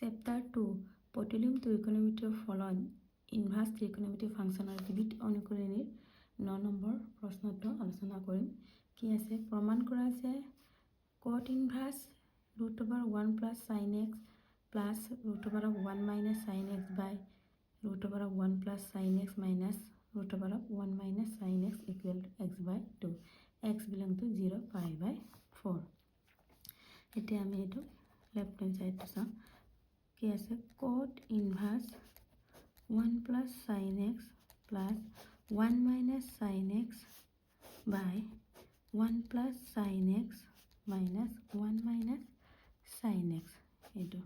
Chapter 2 পটুলিয়াম ত্ৰিকোণমিতিৰ ফলন ইনভাৰ্স ত্ৰিকোণমিতিৰ ফাংচনৰ বিবিধ অনুকৰণীৰ 9 number প্ৰশ্নটো আলোচনা কৰিম। কি আছে? প্ৰমাণ কৰা যে cot ইনভাৰ্স √1 plus sin x plus √1 minus sin x by √1 plus sin x minus √1 minus sin x equal to x by 2. x belong to 0 pi by 4. এতিয়া আমি এইটো লেফট হ্যান্ড সাইডটো চাওঁ। কি আছে? cot ইনভাৰ্স 1 plus sin x plus 1 minus sin x by 1 plus sin x minus 1 minus sin x এইটো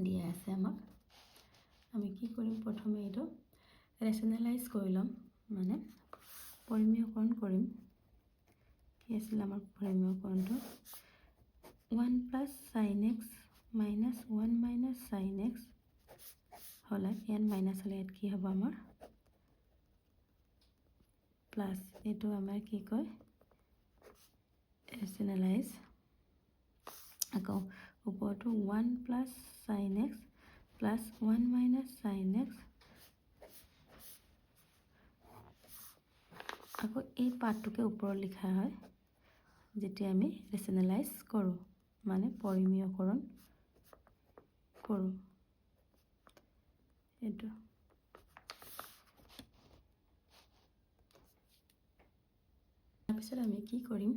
দিয়া আছে আমাক। আমি কি কৰিম? প্ৰথমে এইটো ৰেচনেলাইজ কৰি ল'ম, মানে পৰিমেয়কৰণ কৰিম। কি আছিল আমাৰ পৰিমেয়কৰণটো? 1 plus sin x minus 1 minus sin x হলে ইয়াত মাইনাস হলে ইয়াত কি হ'ব আমাৰ? প্লাস এইটো আমাৰ কি কয়? ৰেচনেলাইজ। আকৌ ওপৰটো 1 plus sin x plus 1 minus sin x। আকৌ এই পাৰ্টটোকে ওপৰত লিখা হয় যেতিয়া আমি ৰেচনেলাইজ কৰোঁ, মানে পৰিমেয়কৰণ কৰোঁ। এইটো তাৰপিছত আমি কি কৰিম?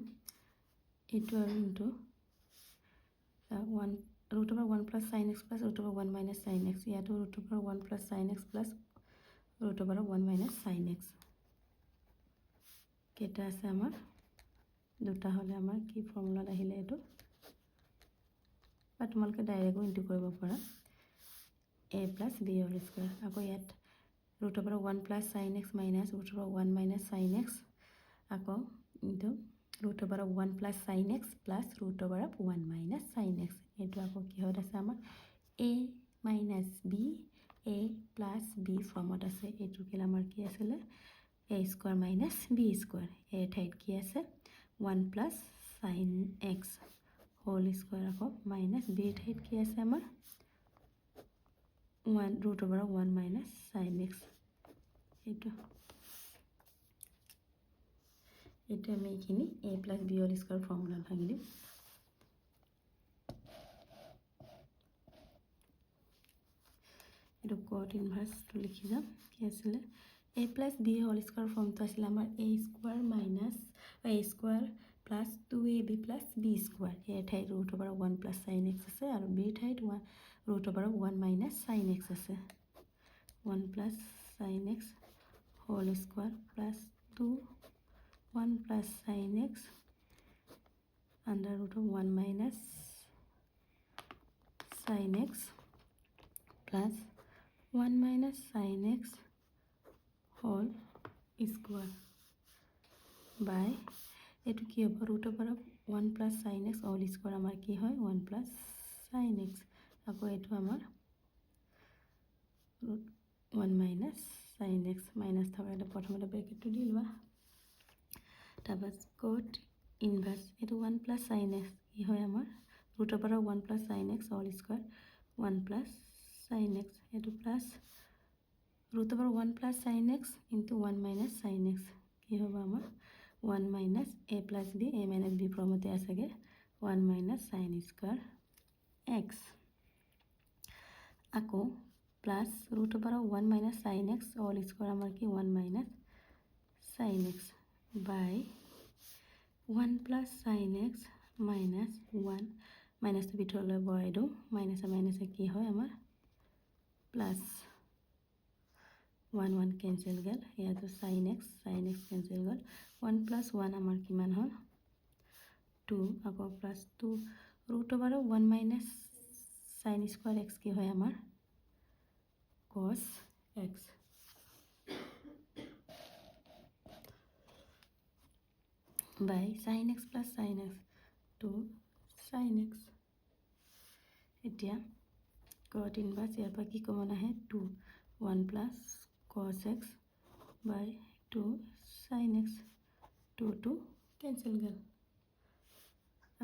এইটো আৰু into 1 plus sin x plus √1 minus sin x, ইয়াতো √1 plus sin x plus √1 minus sin x কেইটা আছে আমাৰ? দুটা হলে আমাৰ কি ফৰ্মুলাত আহিলে এইটো? বা তোমালোকে ডাইৰেক্টও ইনটু কৰিব পাৰা, a plus b whole square। আকৌ ইয়াত √1 plus sin x minus √1 minus sin x, আকৌ into √1 plus sin x plus √1 minus sin x। এইটো আকৌ কিহত আছে আমাৰ? a minus b, a plus b ফৰ্মত আছে। এইটো কেলে আমাৰ কি আছিলে? a square minus b square। এই ঠাইত কি আছে? 1 plus sin x whole square আকৌ minus b ঠাইত কি আছে আমাৰ? √1 minus sin x। এইটো আমি এইখিনি a plus b whole square ফৰ্মুলাত ভাঙি দিম। এইটো cot ইনভাৰ্সটো লিখি যাম। কি আছিলে? a plus b whole square ফৰ্মটো আছিলে আমাৰ a square minus a square plus 2ab plus b square। এই ঠাইত √1 plus sin x আছে আৰু b ঠাইত √1 minus sin x আছে। 1 plus sin x whole square plus 1 plus sin x under √1 minus sin x plus 1 minus sin x whole square by এইটো কি হ'ব? √1 plus sin x whole square আমাৰ কি হয়? 1 plus sin x। আকৌ এইটো আমাৰ 1 minus sin x মাইনাস থকা এটা প্ৰথমতে ব্ৰেকেটটো দি লোৱা। তাৰপাছত cot ইনভাৰ্স এইটো 1 plus sin x কি হয় আমাৰ? √1 plus sin x whole square 1 plus sin x, এইটো plus √1 plus sin x into 1 minus sin x কি হ'ব আমাৰ? 1 minus a plus b, a minus b ফৰ্মতে আছেগে 1 minus sin square x। আকৌ plus √1 minus sin x whole square আমাৰ কি? 1 minus sin x by 1 plus sin x minus 1 মাইনাসটো ভিতৰলৈ বঢ়াই দিওঁ, মাইনাসে মাইনাসে কি হয় আমাৰ? প্লাস 1 1 কেনসেল গেল, ইয়াতো sin x কেনসেল গল। 1 plus 1 আমাৰ কিমান হ'ল? 2। আকৌ plus 2 √1 minus sin square x কি হয় আমাৰ? cos x by sin x plus sin x 2 sin x। এতিয়া cot ইনভাৰ্স ইয়াৰ পৰা কি কমন আহে? 2 1 plus cos x by 2 sin x 2 cancel গেল।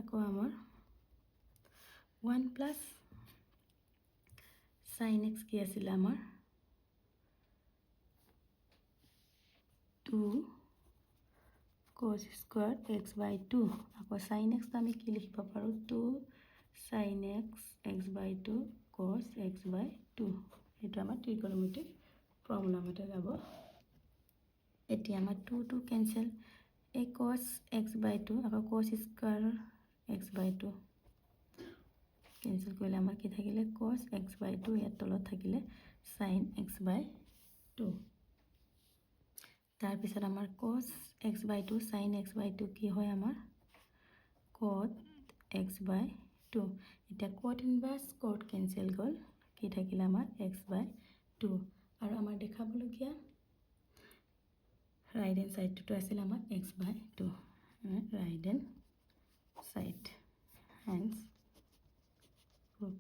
আকৌ আমাৰ 1 plus sin x কি আছিল আমাৰ 2 cos square x by 2 আকৌ sin x আমি কি লিখিব পাৰো 2 sin x x by 2 cos x by 2 এটা আমাৰ ত্ৰিকোণমিতিক ফৰ্মুলা মতে যাব এতিয়া আমাৰ 2 cancel a cos x by 2 আকৌ cos square x by 2 cancel কৰিলে আমাৰ কি থাকিলে cos x by 2 ইয়াত তলত থাকিলে sin x by 2 তাৰ পিছত আমাৰ cos x by 2 sin x by 2 কি হয় আমাৰ cot x by 2 এটা cot inverse cot cancel গল কি থাকিলে আমাৰ x by 2 আৰু আমাৰ দেখাবলগীয়া right hand side to আছিল আমাৰ x by 2 right hand side hence proof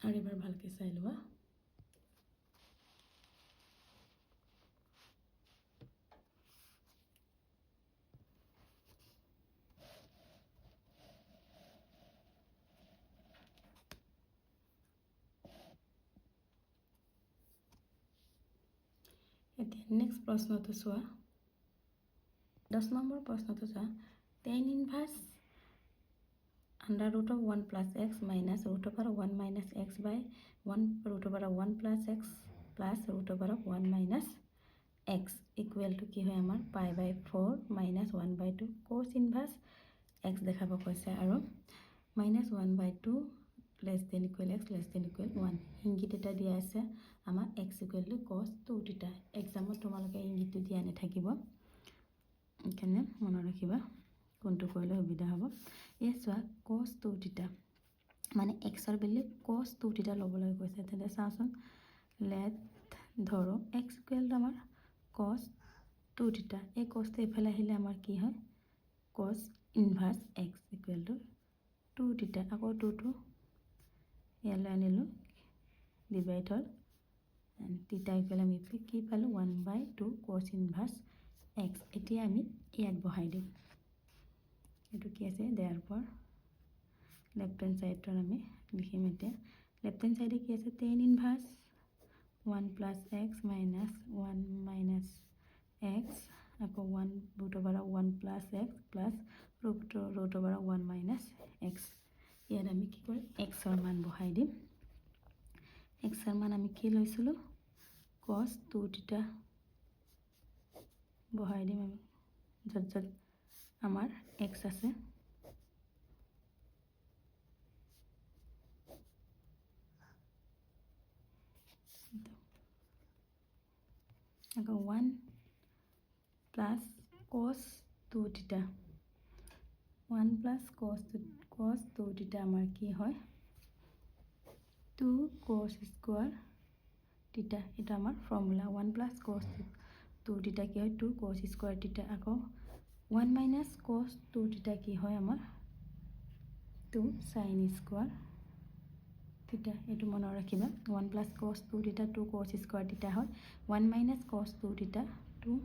আৰু এবাৰ ভালকে চাই লোৱা नेक्स्ट प्रश्न तो चुआ 10 नम्बर प्रश्न तो चुआ tan inverse under root of 1 plus x minus root over 1 minus x by 1 root over 1 plus root over 1 minus x equal to की है हमार pi by 4 minus 1 by 2 cos inverse x देखाब कैसे और minus 1 by 2 less than equal x less than equal 1 इंगित एटा दिया আছে আমাৰ x equal to cos 2 theta एग्जामত তোমালোকে ইংগিতটো দিয়া নেথাকিব এখানে মনত ৰাখিবা কোনটো কৰিলে সুবিধা হ'ব এই চোৱা cos 2 theta মানে x ৰ ভ্যালু cos 2 theta লবলৈ কৈছে তেনে চাওচোন লেট ধৰো x equal to আমাৰ cos 2 theta এই cos টো এফালে আহিলে আমাৰ কি হয় cos inverse x equal to 2 theta আকৌ 2 টো ইয়ালৈ আনিলো ডিভাইড হ'ল and theta equal আমি কি পালো 1 by 2 cos inverse x এতিয়া আমি ইয়াত বহাই দিম এটো কি আছে therefore left hand side টো আমি লিখিম এতিয়া left hand side কি আছে tan inverse 1 plus x minus 1 minus x আকৌ 1 root over 1 plus x plus root over 1 minus x ইয়াত আমি কি কৰিম x ৰ মান বহাই দিম x ৰ মান আমি কি লৈছিলো cos 2 theta বহাই দিম আমি যত আমাৰ x আছে আকৌ 1 plus cos 2 theta 1 plus cos 2 theta আমাৰ কি হয় 2 cos square theta এটা আমাৰ ফৰ্মুলা 1 plus cos 2 theta কি হয় 2 cos square theta আকৌ 1 minus cos 2 theta কি হয় আমাৰ 2 sin square theta এটো মনত ৰাখিবা 1 plus cos 2 theta 2 cos square theta হয় 1 minus cos 2 theta 2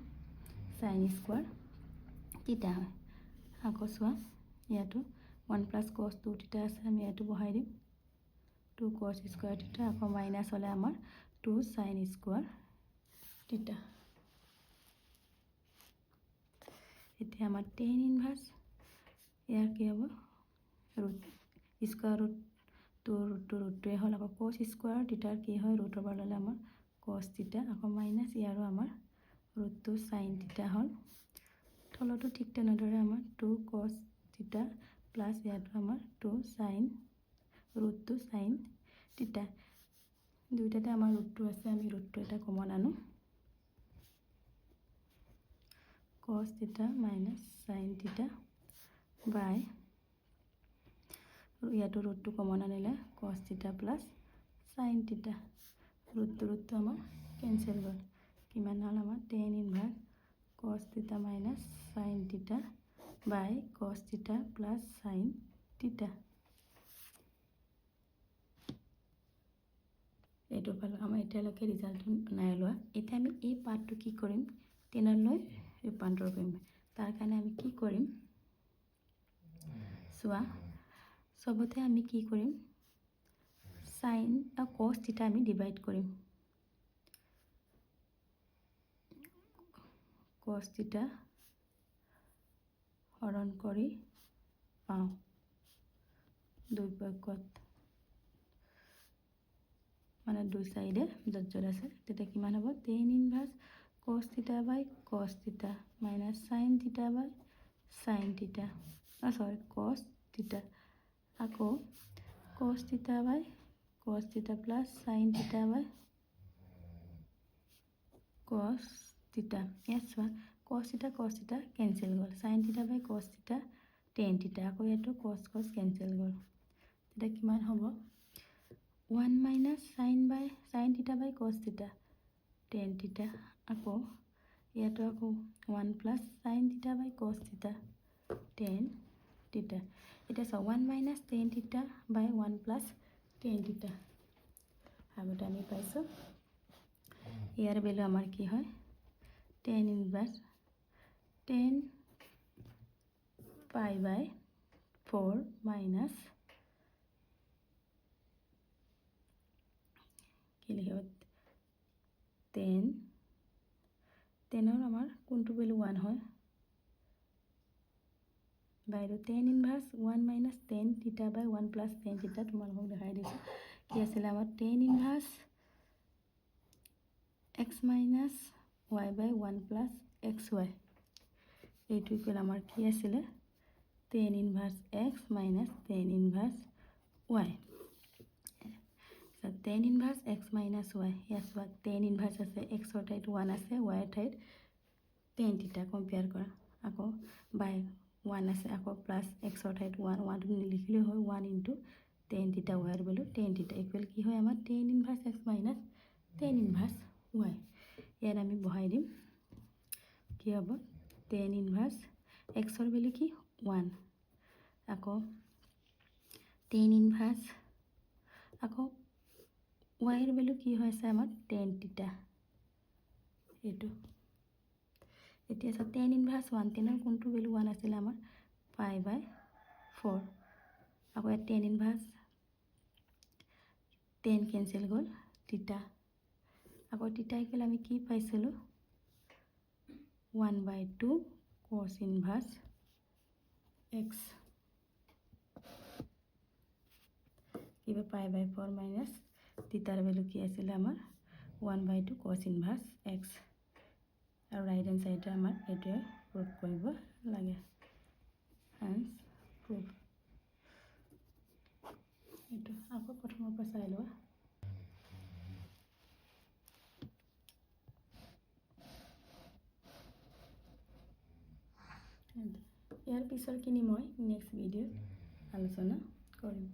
sin square theta হয় আকৌ চোৱা ইয়াতো 1 plus cos 2 theta আছে আমি ইয়াতো বহাই দিম 2 cos square theta আকৌ মাইনাস হলে আমাৰ 2 sin square theta এতিয়া আমাৰ tan inverse ইয়াৰ কি হ'ব root square root 2 হল আকৌ cos square theta কি হয় root over ললে আমাৰ cos theta আকৌ মাইনাস ইয়াৰো আমাৰ root 2 sin theta হল তলটো ঠিক তেনেদৰে আমাৰ 2 cos theta plus ইয়াতো আমাৰ 2 sin root 2 sin theta দুইটাতে আমাৰ root 2 আছে আমি root 2 এটা কমন আনো cos theta minus sin theta by ইয়াতো root 2 কমন আনিলে cos theta plus sin theta root 2 আমাৰ কেনসেল গল কিমান হল আমাৰ tan inverse cos theta minus sin theta by cos theta plus sin theta এটো পালো আমাৰ এতিয়ালৈকে ৰিজাল্ট নাই লোৱা এতিয়া আমি এই পাৰ্টটো কি কৰিম 10 লৈ ৰূপান্তৰ কৰিম তাৰ কাৰণে আমি কি কৰিম চোৱা সবতে আমি কি কৰিম সাইন আৰু কস থিটা আমি ডিভাইড কৰিম কস থিটা হৰণ কৰি পাওঁ দুই পক্ষত মানে দুই সাইডে য'ত আছে তেতিয়া কিমান হ'ব tan ইনভাৰ্স cos থিটা বাই cos থিটা মাইনাস sin থিটা বাই sin থিটা সরি cos থিটা আকৌ cos থিটা বাই cos থিটা প্লাস sin থিটা বাই cos থিটা yes cos থিটা কেনসেল গ'ল sin থিটা বাই cos থিটা tan থিটা আকৌ এটো cos কেনসেল গ'ল তেতিয়া কিমান হ'ব 1 minus sin theta by cos theta tan theta আকৌ ইয়াতো আকৌ 1 plus sin theta by cos theta tan theta এটা সব 1 minus tan theta by 1 plus tan theta আগতে আমি পাইছো ইয়াৰ ভ্যালু আমাৰ কি হয় tan inverse tan pi by 4 minus কি লিখিব 10 और আমার কোনটো ভ্যালু 1 হয় বাইরে tan inverse 1 minus tan theta by 1 plus tan theta তোমালোকক দেখাই দিছো কি আছিল আমাৰ tan ইনভাৰ্স x minus y by 1 plus xy এইটো ইকুয়াল আমাৰ কি আছিল tan inverse x minus tan inverse y tan inverse x minus y yes what tan inverse আছে x or ঠাইত 1 আছে y ঠাইত tan theta compare কৰা আকৌ by 1 আছে আকৌ plus x or ঠাইত 1 1 লিখিলে হয় 1 into tan theta y এর ভ্যালু tan theta ইকুয়াল কি হয় আমাৰ tan inverse x minus tan inverse y ইয়াৰ আমি বহাই দিম কি হ'ব tan inverse x এর ভ্যালু কি 1 আকৌ tan inverse আকৌ y এর ভ্যালু কি হয়েছে আমার tan theta এটো এতিয়া আছে tan inverse 1 tan এর কোনটো ভ্যালু 1 আছিল আমার pi by 4 আকৌ tan inverse tan ক্যান্সেল গল theta আকৌ theta ইকুয়াল আমি কি পাইছিলো 1 by 2 cos inverse x কিবা pi by 4 minus thetaর ভ্যালু কি আছিল আমার 1 by 2 cos inverse x আর রাইট হ্যান্ড সাইডে আমার এটা প্রুফ করব লাগে হ্যান্স প্রুফ এটা আকৌ প্ৰথমৰ পৰা চাই লোৱা ইয়াৰ পিছৰখিনি মই নেক্সট ভিডিঅ'ত আলোচনা কৰিম